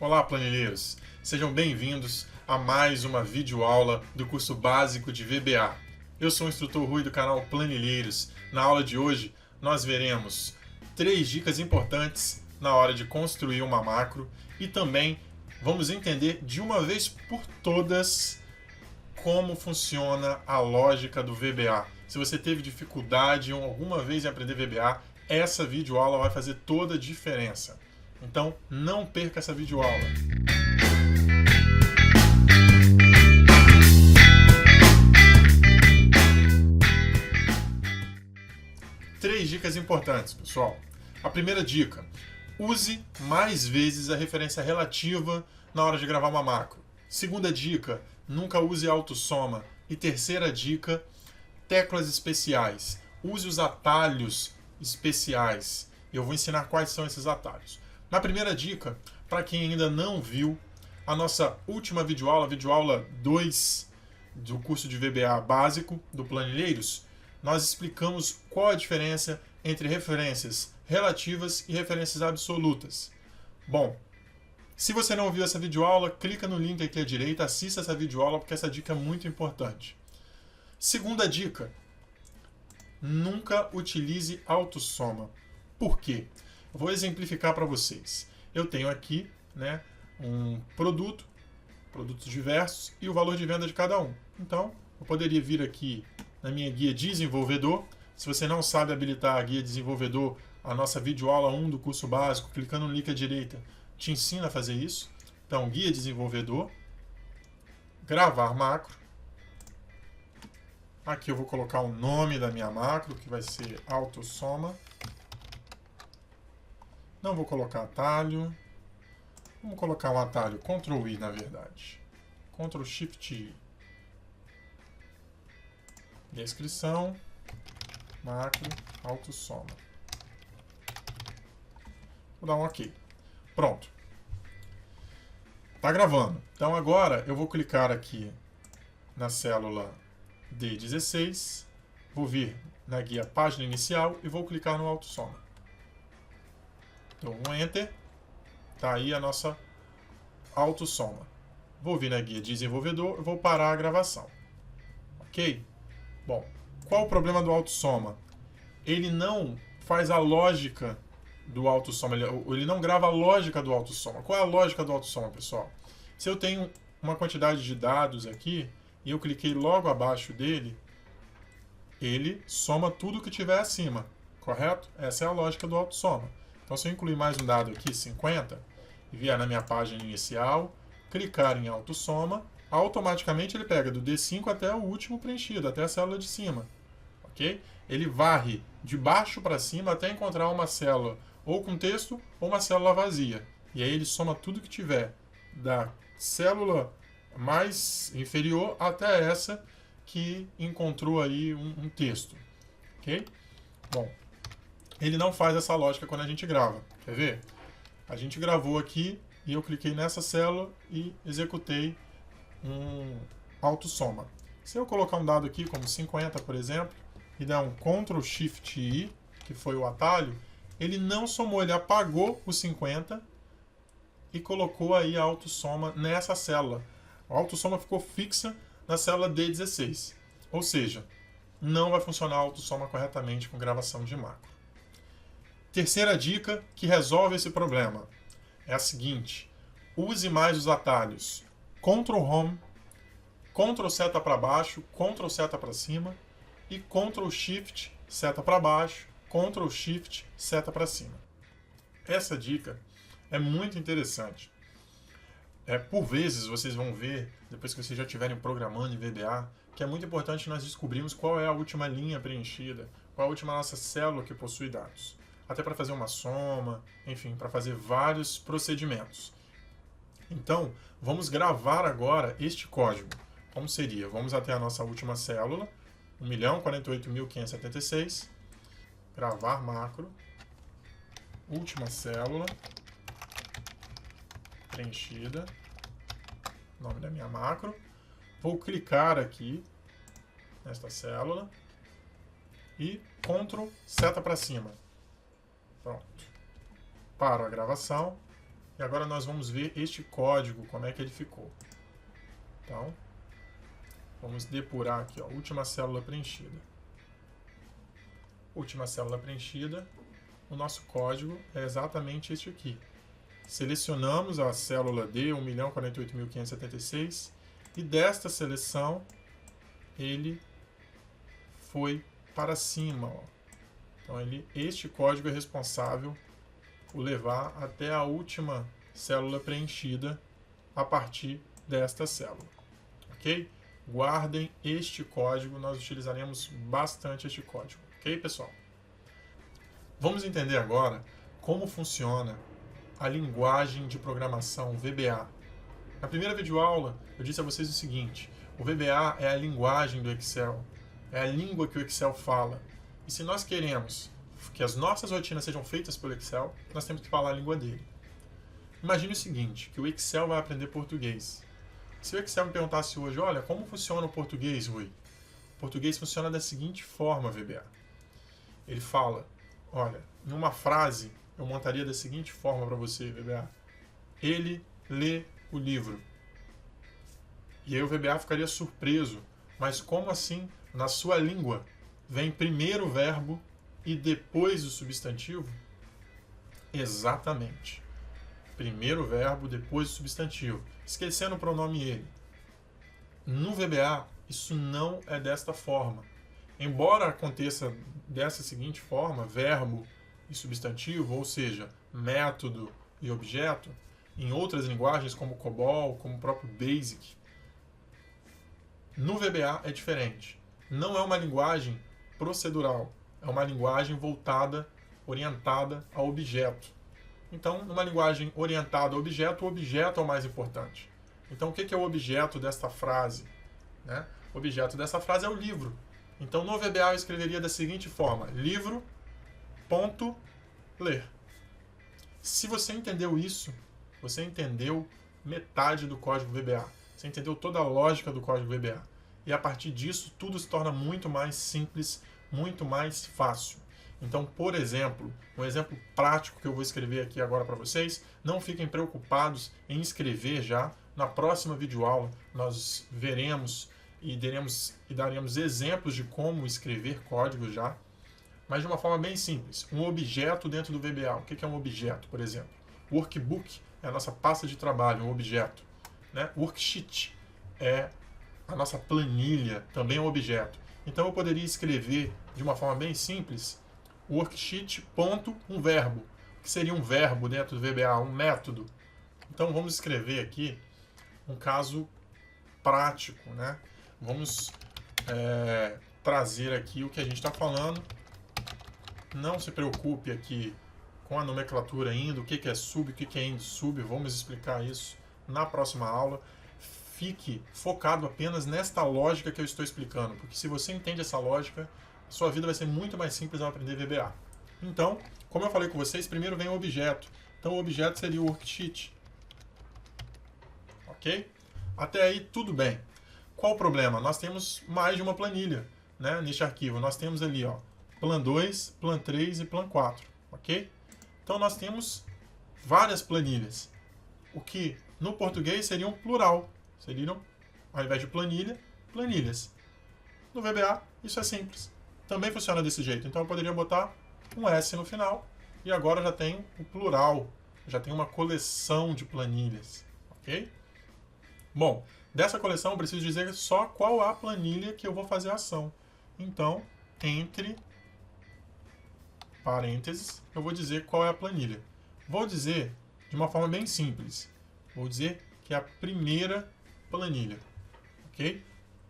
Olá, planilheiros! Sejam bem-vindos a mais uma videoaula do curso básico de VBA. Eu sou o instrutor Rui do canal Planilheiros. Na aula de hoje, nós veremos 3 dicas importantes na hora de construir uma macro e também vamos entender de uma vez por todas como funciona a lógica do VBA. Se você teve dificuldade alguma vez em aprender VBA, essa videoaula vai fazer toda a diferença. Então, não perca essa videoaula. Três dicas importantes, pessoal. A primeira dica: use mais vezes a referência relativa na hora de gravar uma macro. Segunda dica: nunca use autossoma. E terceira dica: teclas especiais. Use os atalhos especiais. Eu vou ensinar quais são esses atalhos. Na primeira dica, para quem ainda não viu, a nossa última videoaula, videoaula 2 do curso de VBA básico do Planilheiros, nós explicamos qual a diferença entre referências relativas e referências absolutas. Bom, se você não viu essa videoaula, clica no link aqui à direita, assista essa videoaula porque essa dica é muito importante. Segunda dica: nunca utilize autossoma. Por quê? Eu vou exemplificar para vocês. Eu tenho aqui, um produtos diversos e o valor de venda de cada um. Então, eu poderia vir aqui na minha guia desenvolvedor. Se você não sabe habilitar a guia desenvolvedor, a nossa videoaula 1 do curso básico, clicando no link à direita, te ensina a fazer isso. Então, guia desenvolvedor, gravar macro. Aqui eu vou colocar o nome da minha macro, que vai ser autossoma. Não vou colocar atalho. Vamos colocar um atalho Ctrl I, na verdade. Ctrl Shift I. Descrição. Macro. Autossoma. Vou dar um OK. Pronto. Está gravando. Então agora eu vou clicar aqui na célula D16. Vou vir na guia página inicial e vou clicar no autossoma. Dou um Enter. Está aí a nossa autossoma. Vou vir na guia desenvolvedor e vou parar a gravação. Ok? Bom, qual o problema do autossoma? Ele não faz a lógica do autossoma, ele não grava a lógica do autossoma. Qual é a lógica do autossoma, pessoal? Se eu tenho uma quantidade de dados aqui e eu cliquei logo abaixo dele, ele soma tudo que tiver acima, correto? Essa é a lógica do autossoma. Então, se eu incluir mais um dado aqui, 50, e vier na minha página inicial, clicar em autossoma, automaticamente ele pega do D5 até o último preenchido, até a célula de cima. Ok? Ele varre de baixo para cima até encontrar uma célula ou com texto ou uma célula vazia. E aí ele soma tudo que tiver da célula mais inferior até essa que encontrou aí um texto. Ok? Bom, ele não faz essa lógica quando a gente grava. Quer ver? A gente gravou aqui e eu cliquei nessa célula e executei um autossoma. Se eu colocar um dado aqui, como 50, por exemplo, e dar um Ctrl Shift I, que foi o atalho, ele não somou, ele apagou o 50 e colocou aí a autossoma nessa célula. A autossoma ficou fixa na célula D16. Ou seja, não vai funcionar a autossoma corretamente com gravação de macro. Terceira dica que resolve esse problema é a seguinte: use mais os atalhos Ctrl Home, Ctrl seta para baixo, Ctrl seta para cima e Ctrl Shift seta para baixo, Ctrl Shift seta para cima. Essa dica é muito interessante. Por vezes vocês vão ver, depois que vocês já estiverem programando em VBA, que é muito importante nós descobrirmos qual é a última linha preenchida, qual é a última nossa célula que possui dados. Até para fazer uma soma, enfim, para fazer vários procedimentos. Então, vamos gravar agora este código. Como seria? Vamos até a nossa última célula, 1.048.576, gravar macro, última célula, preenchida, nome da minha macro. Vou clicar aqui nesta célula e Ctrl seta para cima. Pronto. Paro a gravação E agora nós vamos ver este código, como é que ele ficou. Então, vamos depurar aqui, ó, última célula preenchida. Última célula preenchida, o nosso código é exatamente este aqui. Selecionamos a célula D, 1.048.576, e desta seleção ele foi para cima. Ó. Então, este código é responsável por levar até a última célula preenchida a partir desta célula. Ok? Guardem este código, nós utilizaremos bastante este código. Ok, pessoal? Vamos entender agora como funciona a linguagem de programação VBA. Na primeira videoaula, eu disse a vocês o seguinte: o VBA é a linguagem do Excel, é a língua que o Excel fala. E se nós queremos que as nossas rotinas sejam feitas pelo Excel, nós temos que falar a língua dele. Imagine o seguinte, que o Excel vai aprender português. Se o Excel me perguntasse hoje, olha, como funciona o português, Rui? O português funciona da seguinte forma, VBA. Ele fala, olha, em uma frase, eu montaria da seguinte forma para você, VBA. Ele lê o livro. E aí o VBA ficaria surpreso. Mas como assim, na sua língua, vem primeiro o verbo e depois o substantivo? Exatamente. Primeiro o verbo, depois o substantivo. Esquecendo o pronome ele. No VBA, isso não é desta forma. Embora aconteça dessa seguinte forma, verbo e substantivo, ou seja, método e objeto, em outras linguagens como COBOL, como o próprio BASIC, no VBA é diferente. Não é uma linguagem procedural, é uma linguagem voltada, orientada a objeto. Então, numa linguagem orientada a objeto, o objeto é o mais importante. Então, o que é o objeto desta frase? Né? O objeto dessa frase é o livro. Então, no VBA eu escreveria da seguinte forma: livro, ponto, ler. Se você entendeu isso, você entendeu metade do código VBA. Você entendeu toda a lógica do código VBA. E a partir disso, tudo se torna muito mais simples, muito mais fácil. Então, por exemplo, um exemplo prático que eu vou escrever aqui agora para vocês, não fiquem preocupados em escrever já. Na próxima videoaula, nós veremos e daremos exemplos de como escrever código já, mas de uma forma bem simples. Um objeto dentro do VBA. O que é um objeto, por exemplo? Workbook é a nossa pasta de trabalho, um objeto. Né? Worksheet é a nossa planilha, também é um objeto. Então eu poderia escrever de uma forma bem simples, worksheet, ponto, um verbo. O que seria um verbo dentro do VBA? Um método. Então vamos escrever aqui um caso prático, né? Vamos trazer aqui o que a gente está falando. Não se preocupe aqui com a nomenclatura ainda, o que é sub, o que é ind sub, vamos explicar isso na próxima aula. Fique focado apenas nesta lógica que eu estou explicando, porque se você entende essa lógica, sua vida vai ser muito mais simples ao aprender VBA. Então, como eu falei com vocês, primeiro vem o objeto. Então o objeto seria o worksheet. Ok? Até aí tudo bem. Qual o problema? Nós temos mais de uma planilha, né, neste arquivo. Nós temos ali, ó, plan 2, plan 3 e plan 4. Ok? Então nós temos várias planilhas. O que no português seria um plural. Seriam, ao invés de planilha, planilhas. No VBA, isso é simples. Também funciona desse jeito. Então eu poderia botar um S no final e agora já tenho o plural. Já tenho uma coleção de planilhas. Ok? Bom, dessa coleção eu preciso dizer só qual a planilha que eu vou fazer a ação. Então, entre parênteses, eu vou dizer qual é a planilha. Vou dizer de uma forma bem simples. Vou dizer que é a primeira planilha. Ok?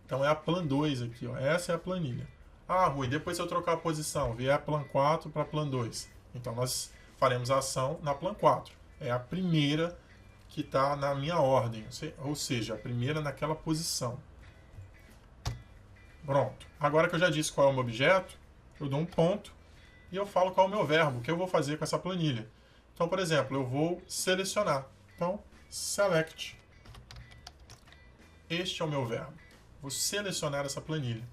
Então é a plan 2 aqui, ó. Essa é a planilha. Ah, Rui, depois se eu trocar a posição, vier a plan 4 para plan 2. Então nós faremos a ação na plan 4. É a primeira que está na minha ordem, ou seja, a primeira naquela posição. Pronto. Agora que eu já disse qual é o meu objeto, eu dou um ponto e eu falo qual é o meu verbo, o que eu vou fazer com essa planilha. Então, por exemplo, eu vou selecionar. Então, select. Este é o meu verbo. Vou selecionar essa planilha.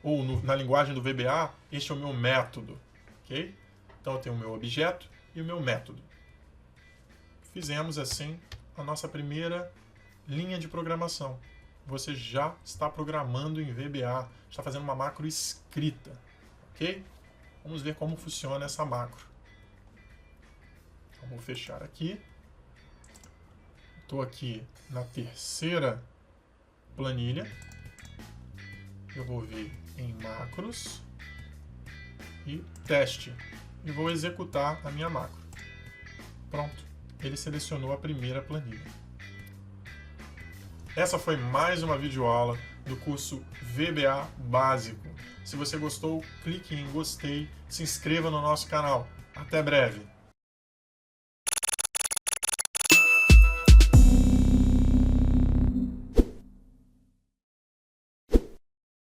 Ou, na linguagem do VBA, este é o meu método. Ok? Então, eu tenho o meu objeto e o meu método. fizemos assim a nossa primeira linha de programação. Você já está programando em VBA, está fazendo uma macro escrita, ok? Vamos ver como funciona essa macro. Vamos fechar aqui. Estou aqui na terceira planilha. Eu vou vir em macros e teste e vou executar a minha macro. Pronto, ele selecionou a primeira planilha. Essa foi mais uma videoaula do curso VBA Básico. Se você gostou, clique em gostei, se inscreva no nosso canal. Até breve!